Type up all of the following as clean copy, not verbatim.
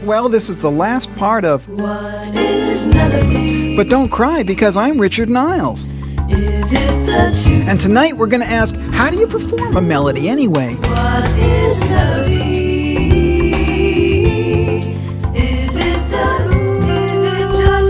Well, this is the last part of What is melody? But don't cry, because I'm Richard Niles. Is it the tune? And tonight we're going to ask, how do you perform a melody anyway? What is melody? Is it just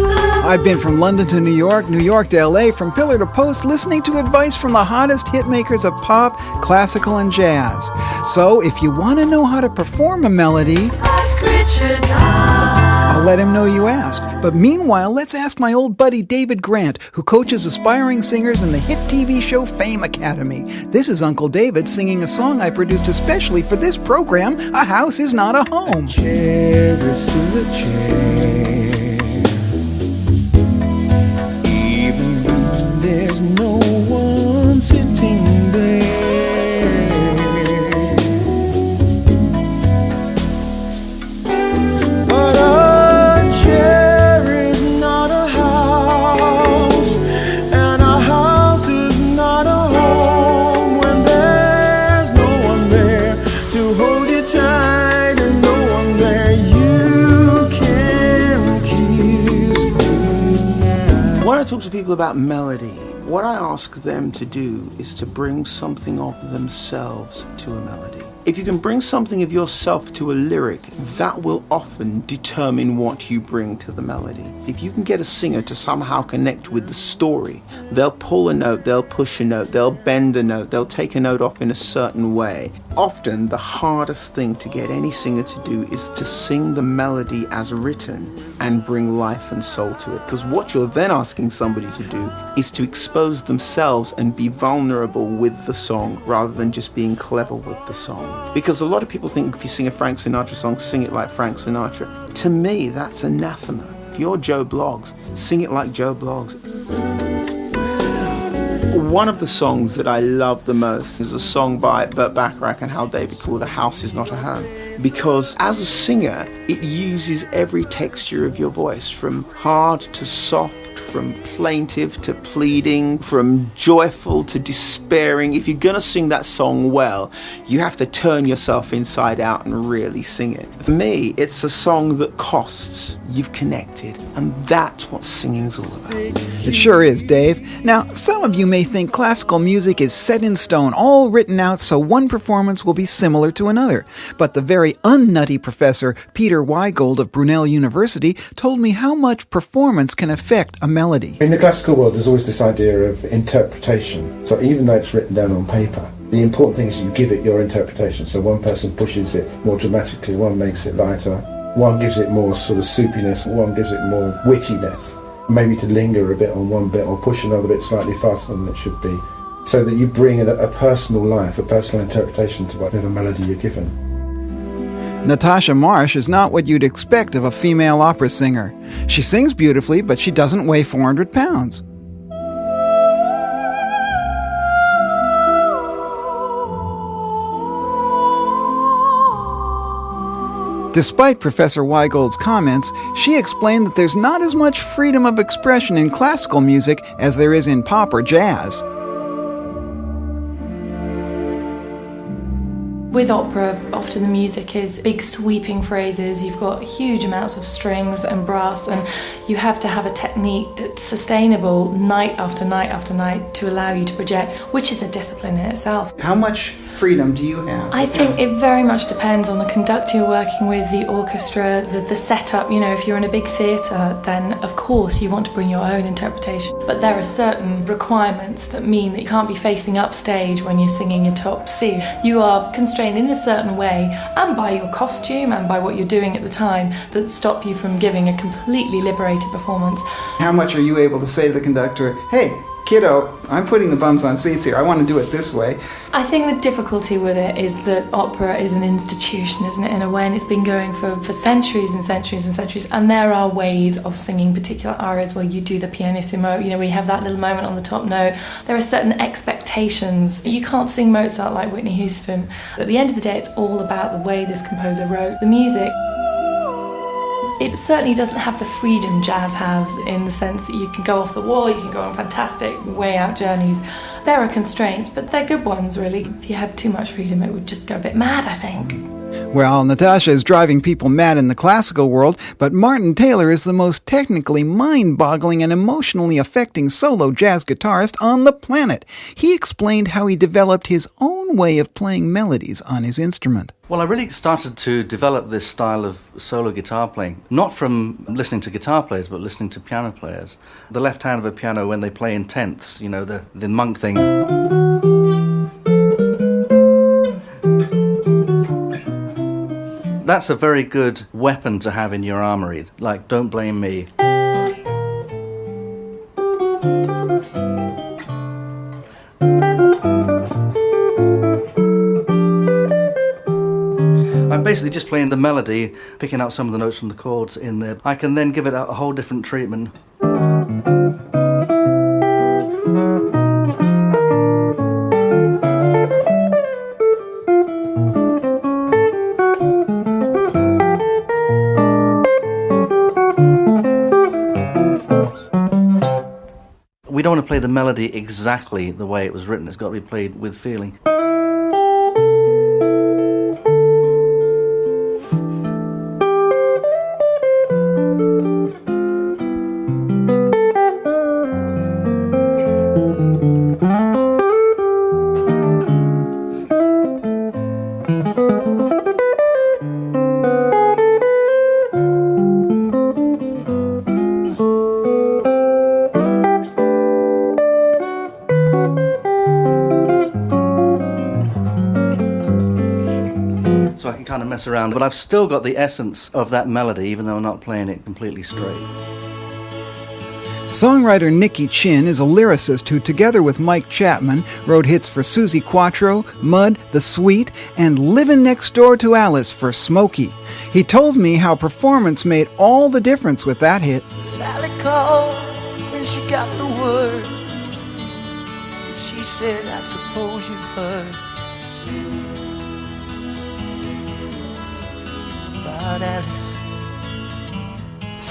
the I've been from London to New York to LA, from pillar to post, listening to advice from the hottest hitmakers of pop, classical, and jazz. So if you want to know how to perform a melody, Ask Richard Niles. I'll let him know you asked. But meanwhile, let's ask my old buddy David Grant, who coaches aspiring singers in the hit TV show Fame Academy. This is Uncle David singing a song I produced especially for this program, A House Is Not a Home. Chair is still a chair, even when there's no one sitting there. But a chair is not a house, and a house is not a home when there's no one there to hold you tight and no one there you can kiss goodnight. When I talk to people about melody, what I ask them to do is to bring something of themselves to a melody. If you can bring something of yourself to a lyric, that will often determine what you bring to the melody. If you can get a singer to somehow connect with the story, they'll pull a note, they'll push a note, they'll bend a note, they'll take a note off in a certain way. Often the hardest thing to get any singer to do is to sing the melody as written and bring life and soul to it. Because what you're then asking somebody to do is to expose themselves and be vulnerable with the song rather than just being clever with the song. Because a lot of people think if you sing a Frank Sinatra song, sing it like Frank Sinatra. To me, that's anathema. If you're Joe Bloggs, sing it like Joe Bloggs. One of the songs that I love the most is a song by Burt Bacharach and Hal David called A House Is Not a Home. Because as a singer, it uses every texture of your voice, from hard to soft, from plaintive to pleading, from joyful to despairing. If you're going to sing that song well, you have to turn yourself inside out and really sing it. For me, it's a song that costs. You've connected, and that's what singing's all about. It sure is, Dave. Now, some of you may think classical music is set in stone, all written out so one performance will be similar to another. But the very unnutty professor, Peter Weigold of Brunel University, told me how much performance can affect a melody. In the classical world, there's always this idea of interpretation. So even though it's written down on paper, the important thing is you give it your interpretation. So one person pushes it more dramatically, one makes it lighter, one gives it more sort of soupiness, one gives it more wittiness. Maybe to linger a bit on one bit or push another bit slightly faster than it should be. So that you bring in a personal life, a personal interpretation to whatever melody you're given. Natasha Marsh is not what you'd expect of a female opera singer. She sings beautifully, but she doesn't weigh 400 pounds. Despite Professor Weigold's comments, she explained that there's not as much freedom of expression in classical music as there is in pop or jazz. With opera, often the music is big sweeping phrases. You've got huge amounts of strings and brass, and you have to have a technique that's sustainable night after night after night to allow you to project, which is a discipline in itself. How much freedom do you have? I think it very much depends on the conductor you're working with, the orchestra, the setup. You know, if you're in a big theatre, then of course you want to bring your own interpretation. But there are certain requirements that mean that you can't be facing upstage when you're singing your top C. You are constrained in a certain way, and by your costume and by what you're doing at the time, that stop you from giving a completely liberated performance. How much are you able to say to the conductor, hey, kiddo, I'm putting the bums on seats here, I want to do it this way? I think the difficulty with it is that opera is an institution, isn't it, in a way, and it's been going for centuries and centuries and centuries, and there are ways of singing particular arias where you do the pianissimo, you know, where you have that little moment on the top note. There are certain expectations. You can't sing Mozart like Whitney Houston. At the end of the day, it's all about the way this composer wrote the music. It certainly doesn't have the freedom jazz has, in the sense that you can go off the wall, you can go on fantastic way out journeys. There are constraints, but they're good ones, really. If you had too much freedom, it would just go a bit mad, I think. Well, Natasha is driving people mad in the classical world, but Martin Taylor is the most technically mind-boggling and emotionally affecting solo jazz guitarist on the planet. He explained how he developed his own way of playing melodies on his instrument. Well, I really started to develop this style of solo guitar playing, not from listening to guitar players, but listening to piano players. The left hand of a piano, when they play in tenths, you know, the monk thing. That's a very good weapon to have in your armoury, like, don't blame me. I'm basically just playing the melody, picking out some of the notes from the chords in there. I can then give it a whole different treatment. We don't want to play the melody exactly the way it was written. It's got to be played with feeling. So I can kind of mess around, but I've still got the essence of that melody, even though I'm not playing it completely straight. Songwriter Nicky Chin is a lyricist who, together with Mike Chapman, wrote hits for Suzi Quatro, Mud, The Sweet, and Livin' Next Door to Alice for Smokey. He told me how performance made all the difference with that hit. Sally called when she got the word. She said, I suppose you've heard about Alice.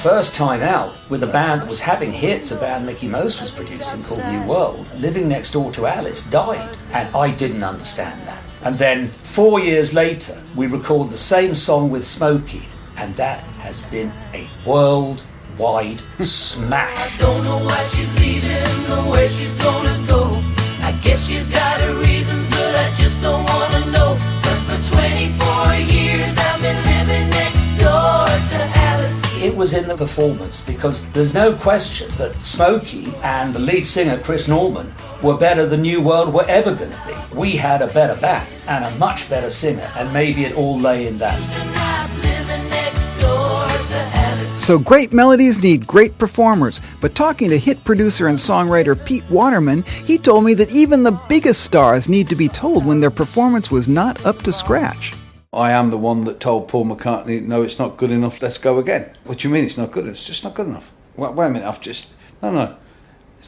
First time out with a band that was having hits, a band Mickey Most was producing called New World. Living Next Door to Alice died, and I didn't understand that. And then 4 years later, we recorded the same song with Smokey, and that has been a worldwide smash. I don't know why she's leaving or where she's gonna go. I guess she's got her reasons, but I just don't wanna know. 'Cause for 24 years I've been living next door to Alice. It was in the performance, because there's no question that Smokey and the lead singer Chris Norman were better than New World were ever going to be. We had a better band and a much better singer, and maybe it all lay in that. I'm living next door to Alice. So great melodies need great performers, but talking to hit producer and songwriter Pete Waterman, he told me that even the biggest stars need to be told when their performance was not up to scratch. I am the one that told Paul McCartney, no, it's not good enough, let's go again. What do you mean it's not good enough? It's just not good enough. Wait a minute, no.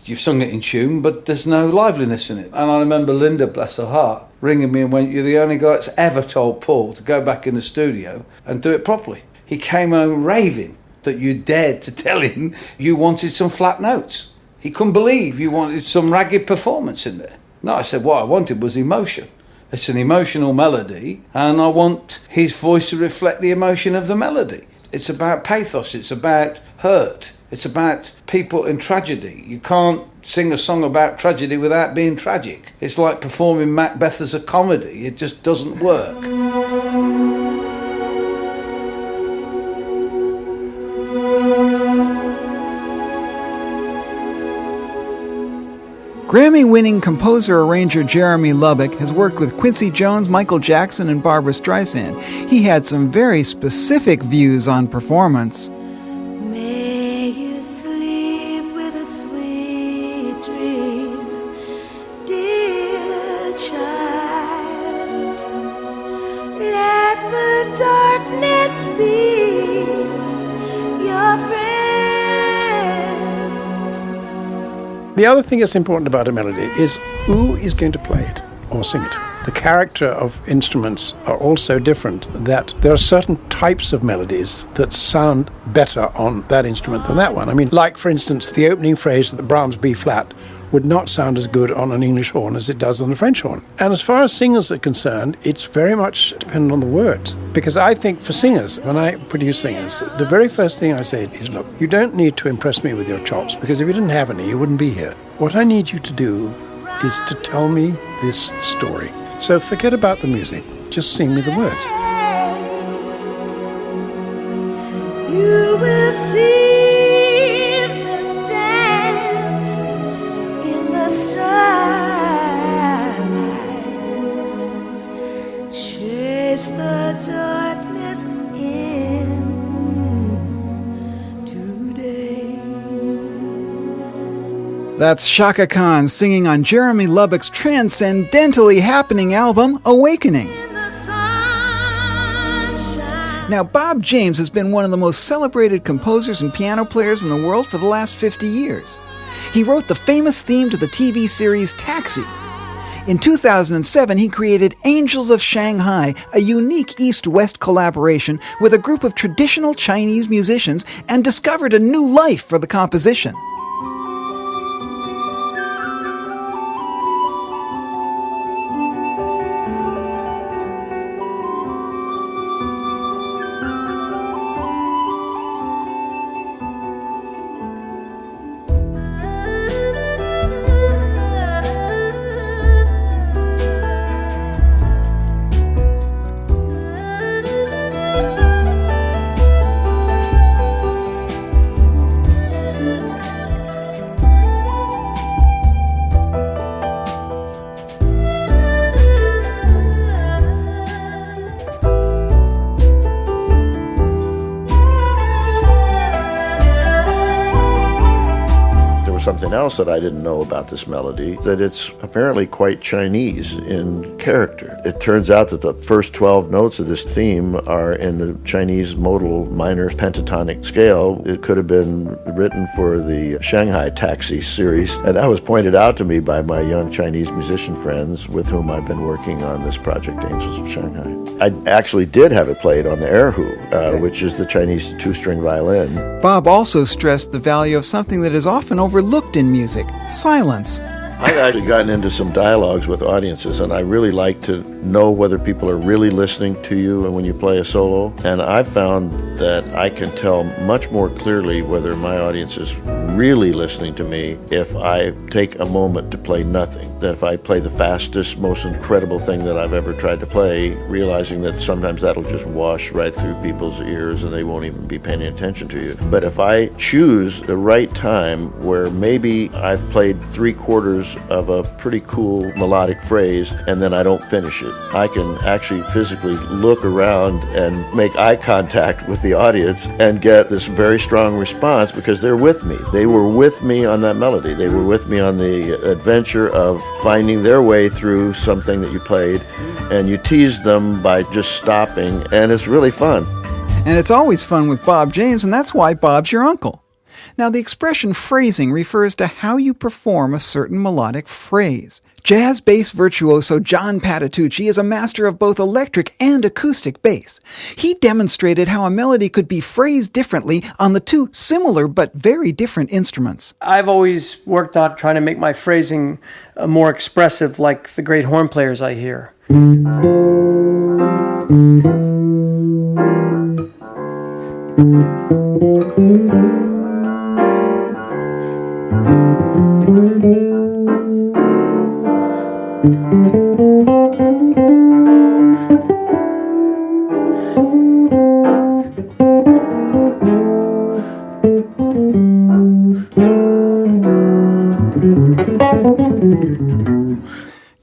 You've sung it in tune, but there's no liveliness in it. And I remember Linda, bless her heart, ringing me and went, you're the only guy that's ever told Paul to go back in the studio and do it properly. He came home raving that you dared to tell him you wanted some flat notes. He couldn't believe you wanted some ragged performance in there. No, I said what I wanted was emotion. It's an emotional melody, and I want his voice to reflect the emotion of the melody. It's about pathos, it's about hurt, it's about people in tragedy. You can't sing a song about tragedy without being tragic. It's like performing Macbeth as a comedy, it just doesn't work. Grammy-winning composer-arranger Jeremy Lubbock has worked with Quincy Jones, Michael Jackson, and Barbra Streisand. He had some very specific views on performance. May you sleep with a sweet dream, dear child. Let the darkness be your friend. The other thing that's important about a melody is who is going to play it or sing it. The character of instruments are also different, that there are certain types of melodies that sound better on that instrument than that one. I mean, like, for instance, the opening phrase of the Brahms B-flat would not sound as good on an English horn as it does on a French horn. And as far as singers are concerned, it's very much dependent on the words. Because I think for singers, when I produce singers, the very first thing I say is, look, you don't need to impress me with your chops, because if you didn't have any, you wouldn't be here. What I need you to do is to tell me this story. So forget about the music, just sing me the words. You will see them dance in the starlight, chase the darkness in today. That's Chaka Khan singing on Jeremy Lubbock's transcendentally happening album, Awakening. Now, Bob James has been one of the most celebrated composers and piano players in the world for the last 50 years. He wrote the famous theme to the TV series Taxi. In 2007, he created Angels of Shanghai, a unique East-West collaboration with a group of traditional Chinese musicians, and discovered a new life for the composition. Something else that I didn't know about this melody, that it's apparently quite Chinese in character. It turns out that the first 12 notes of this theme are in the Chinese modal minor pentatonic scale. It could have been written for the Shanghai Taxi series, and that was pointed out to me by my young Chinese musician friends with whom I've been working on this project, Angels of Shanghai. I actually did have it played on the erhu, which is the Chinese two-string violin. Bob also stressed the value of something that is often overlooked in music, silence. I've actually gotten into some dialogues with audiences, and I really like to know whether people are really listening to you when you play a solo. And I've found that I can tell much more clearly whether my audience is really listening to me if I take a moment to play nothing. That if I play the fastest, most incredible thing that I've ever tried to play, realizing that sometimes that'll just wash right through people's ears and they won't even be paying attention to you. But if I choose the right time where maybe I've played 3/4 of a pretty cool melodic phrase and then I don't finish it, I can actually physically look around and make eye contact with the audience and get this very strong response because they're with me. They were with me on that melody. They were with me on the adventure of finding their way through something that you played, and you tease them by just stopping, and it's really fun. And it's always fun with Bob James, and that's why Bob's your uncle. Now, the expression phrasing refers to how you perform a certain melodic phrase. Jazz bass virtuoso John Patitucci is a master of both electric and acoustic bass. He demonstrated how a melody could be phrased differently on the two similar but very different instruments. I've always worked on trying to make my phrasing more expressive, like the great horn players I hear.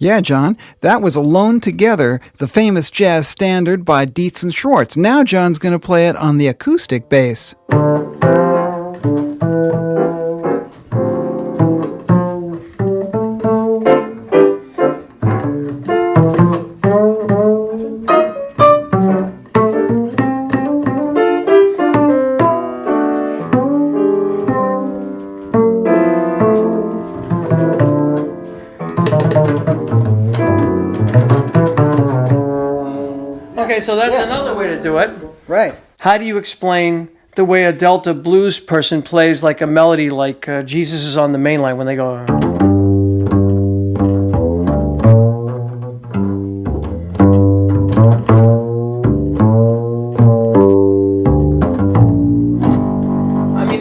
Yeah, John, that was Alone Together, the famous jazz standard by Dietz and Schwartz. Now John's going to play it on the acoustic bass. Okay, so that's another way to do it. Right. How do you explain the way a Delta blues person plays like a melody like Jesus is on the main line when they go...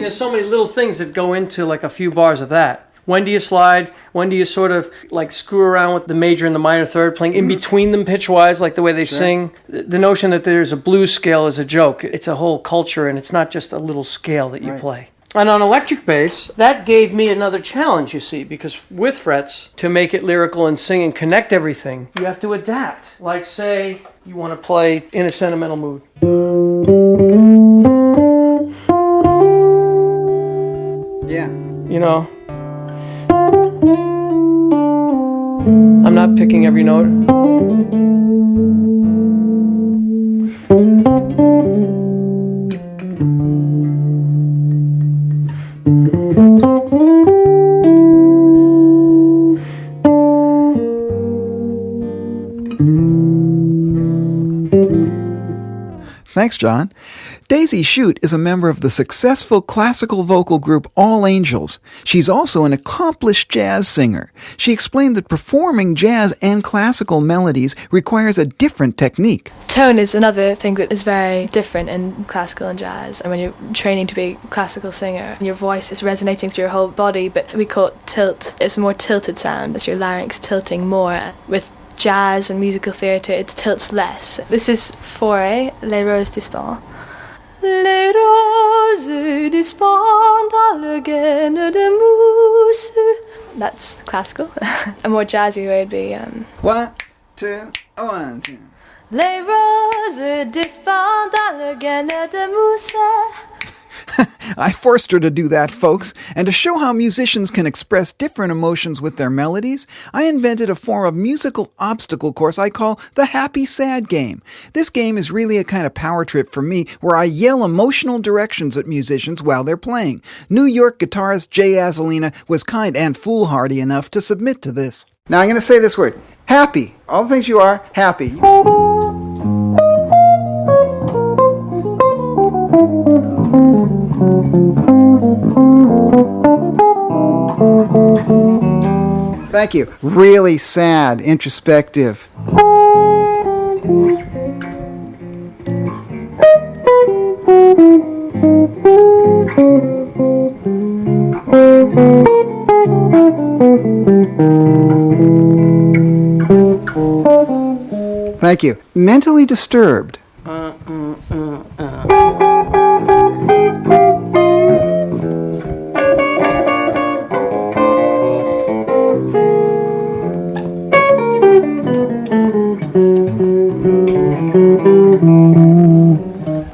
there's so many little things that go into like a few bars of that. When do you slide? When do you sort of like screw around with the major and the minor third, playing in between them pitch-wise, like the way they sing? The notion that there's a blues scale is a joke. It's a whole culture, and it's not just a little scale that you play. And on electric bass, that gave me another challenge, you see, because with frets, to make it lyrical and sing and connect everything, you have to adapt. Like, say, you want to play in a sentimental mood. Yeah. You know? I'm not picking every note. Thanks, John. Daisy Shute is a member of the successful classical vocal group All Angels. She's also an accomplished jazz singer. She explained that performing jazz and classical melodies requires a different technique. Tone is another thing that is very different in classical and jazz. And when you're training to be a classical singer, your voice is resonating through your whole body, but we call it tilt. It's a more tilted sound. It's your larynx tilting more. With jazz and musical theatre, it tilts less. This is Forêt, Les Roses d'Espagne. Les roses d'Espagne dans la gaine de mousse. That's classical. A more jazzy way would be... 1, 2, 1, 2. Les roses d'Espagne dans la gaine de mousse. I forced her to do that, folks, and to show how musicians can express different emotions with their melodies, I invented a form of musical obstacle course I call the Happy Sad Game. This game is really a kind of power trip for me where I yell emotional directions at musicians while they're playing. New York guitarist Jay Azalina was kind and foolhardy enough to submit to this. Now I'm going to say this word. Happy. All the things you are, happy. Thank you. Really sad, introspective. Thank you. Mentally disturbed.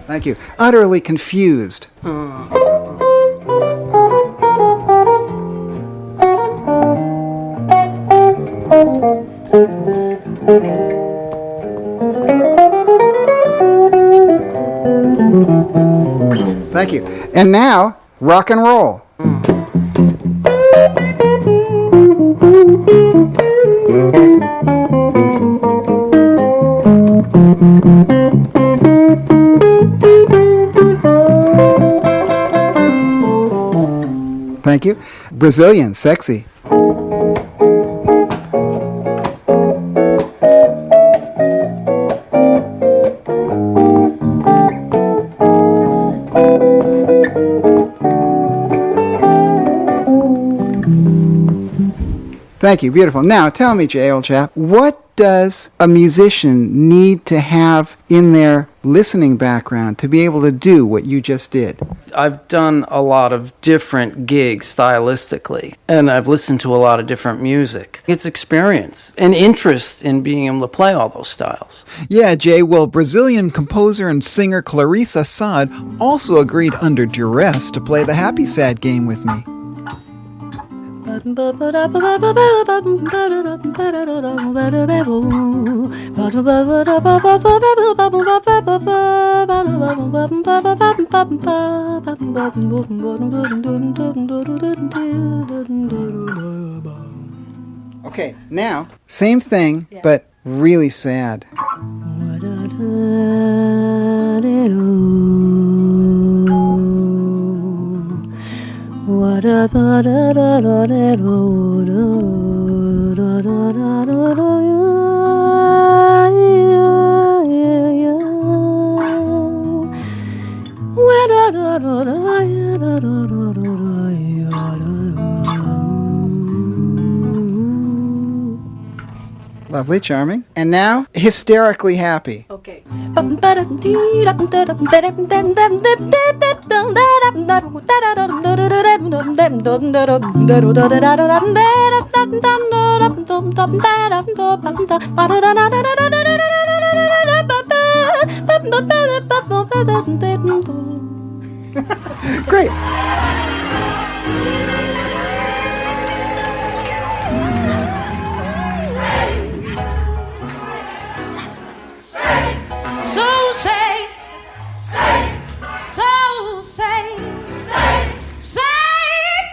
Thank you. Utterly confused. Thank you. And now, rock and roll. Thank you. Brazilian, sexy. Thank you. Beautiful. Now, tell me, Jay, old chap, what does a musician need to have in their listening background to be able to do what you just did? I've done a lot of different gigs stylistically, and I've listened to a lot of different music. It's experience and interest in being able to play all those styles. Yeah, Jay, well, Brazilian composer and singer Clarissa Saad also agreed under duress to play the Happy Sad Game with me. Okay, now, same thing, but really sad. Lovely, charming. And now, hysterically happy. Okay. Great. So say, so say, safe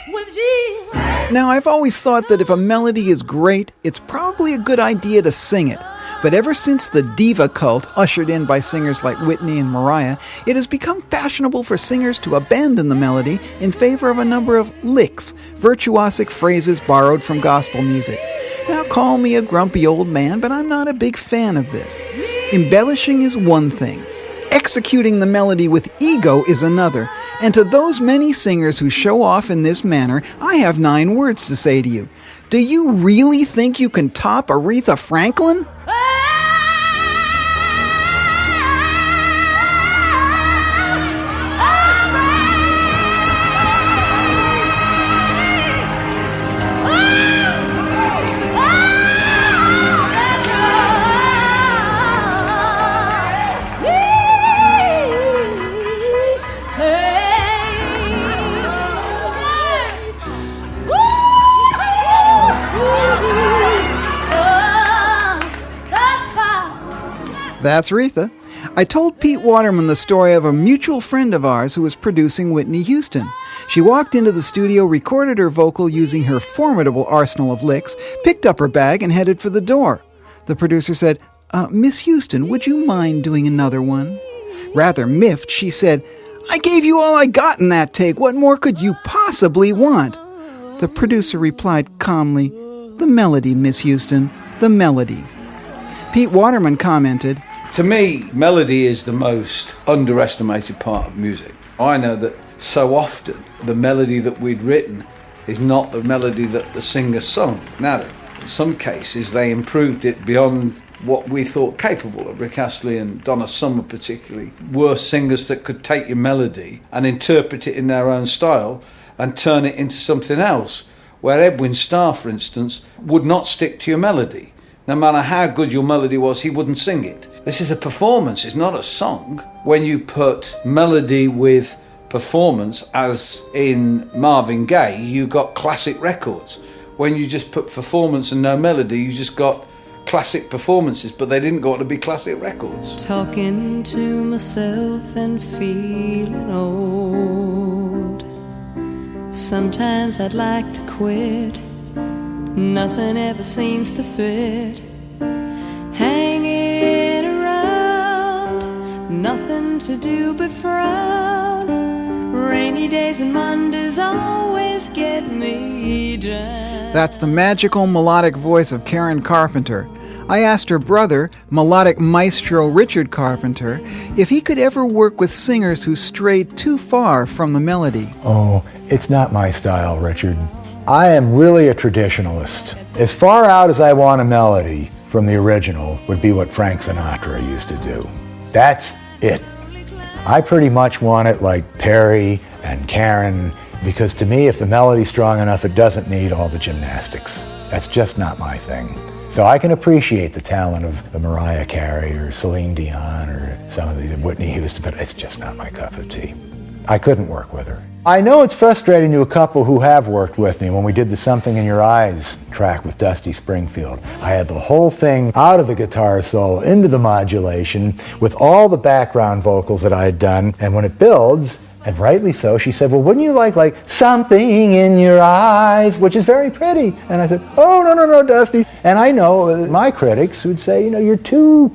with Jesus. Now, I've always thought that if a melody is great, it's probably a good idea to sing it. But ever since the diva cult, ushered in by singers like Whitney and Mariah, it has become fashionable for singers to abandon the melody in favor of a number of licks, virtuosic phrases borrowed from gospel music. Now, call me a grumpy old man, but I'm not a big fan of this. Embellishing is one thing. Executing the melody with ego is another. And to those many singers who show off in this manner, I have 9 words to say to you. Do you really think you can top Aretha Franklin? That's Aretha. I told Pete Waterman the story of a mutual friend of ours who was producing Whitney Houston. She walked into the studio, recorded her vocal using her formidable arsenal of licks, picked up her bag, and headed for the door. The producer said, Miss Houston, would you mind doing another one? Rather miffed, she said, I gave you all I got in that take. What more could you possibly want? The producer replied calmly, The melody, Miss Houston, the melody. Pete Waterman commented, To me, melody is the most underestimated part of music. I know that so often the melody that we'd written is not the melody that the singer sung. Now, in some cases, they improved it beyond what we thought capable of. Rick Astley and Donna Summer particularly were singers that could take your melody and interpret it in their own style and turn it into something else, where Edwin Starr, for instance, would not stick to your melody. No matter how good your melody was, he wouldn't sing it. This is a performance, it's not a song. When you put melody with performance, as in Marvin Gaye, you got classic records. When you just put performance and no melody, you just got classic performances, but they didn't go on to be classic records. Talking to myself and feeling old. Sometimes I'd like to quit. Nothing ever seems to fit. Hanging around, nothing to do but frown. Rainy days and Mondays always get me down. That's the magical melodic voice of Karen Carpenter. I asked her brother, melodic maestro Richard Carpenter, if he could ever work with singers who strayed too far from the melody. Oh, it's not my style, Richard. I am really a traditionalist. As far out as I want a melody from the original would be what Frank Sinatra used to do. That's it. I pretty much want it like Perry and Karen, because to me, if the melody's strong enough, it doesn't need all the gymnastics. That's just not my thing. So I can appreciate the talent of Mariah Carey or Celine Dion or some of the Whitney Houston, but it's just not my cup of tea. I couldn't work with her. I know it's frustrating to a couple who have worked with me. When we did the Something in Your Eyes track with Dusty Springfield, I had the whole thing out of the guitar solo into the modulation with all the background vocals that I had done, and when it builds, and rightly so, she said, well, wouldn't you like Something in Your Eyes, which is very pretty? And I said, oh, no, Dusty. And I know my critics would say, you're too,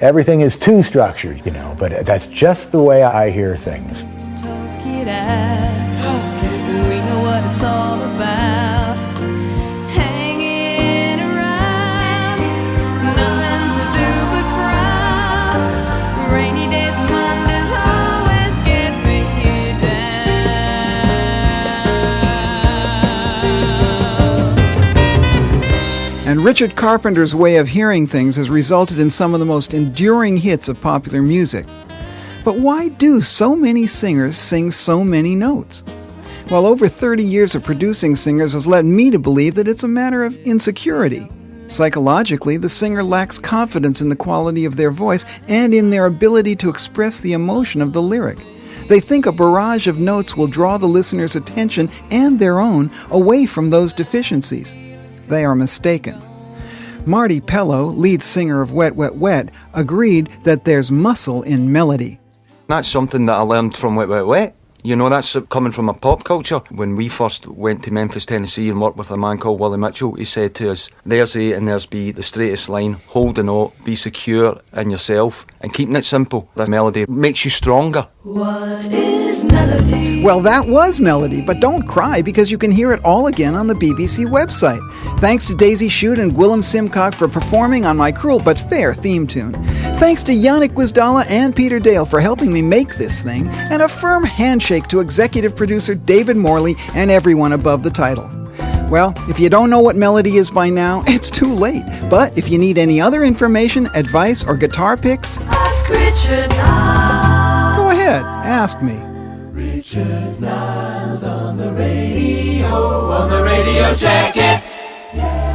everything is too structured, but that's just the way I hear things. We know what it's all about. Hanging around, nothing to do but frown. Rainy days and Mondays always get me Richard Carpenter's way of hearing things has resulted in some of the most enduring hits of popular music. But why do so many singers sing so many notes? Well, over 30 years of producing singers has led me to believe that it's a matter of insecurity. Psychologically, the singer lacks confidence in the quality of their voice and in their ability to express the emotion of the lyric. They think a barrage of notes will draw the listener's attention and their own away from those deficiencies. They are mistaken. Marty Pellow, lead singer of Wet, Wet, Wet, agreed that there's muscle in melody. That's something that I learned from Wet, Wet, Wet. You know, that's coming from a pop culture. When we first went to Memphis, Tennessee and worked with a man called Willie Mitchell, he said to us, there's A and there's B, the straightest line, hold the note, be secure in yourself, and keeping it simple. The melody makes you stronger. What is melody? Well, that was Melody, but don't cry because you can hear it all again on the BBC website. Thanks to Daisy Shute and Gwillem Simcock for performing on my cruel but fair theme tune. Thanks to Yannick Wisdala and Peter Dale for helping me make this thing, and a firm handshake to executive producer David Morley and everyone above the title. Well, if you don't know what Melody is by now, it's too late. But if you need any other information, advice, or guitar picks, Ask Richard Niles. Go ahead, ask me. Richard Niles on the radio, check it. Yeah.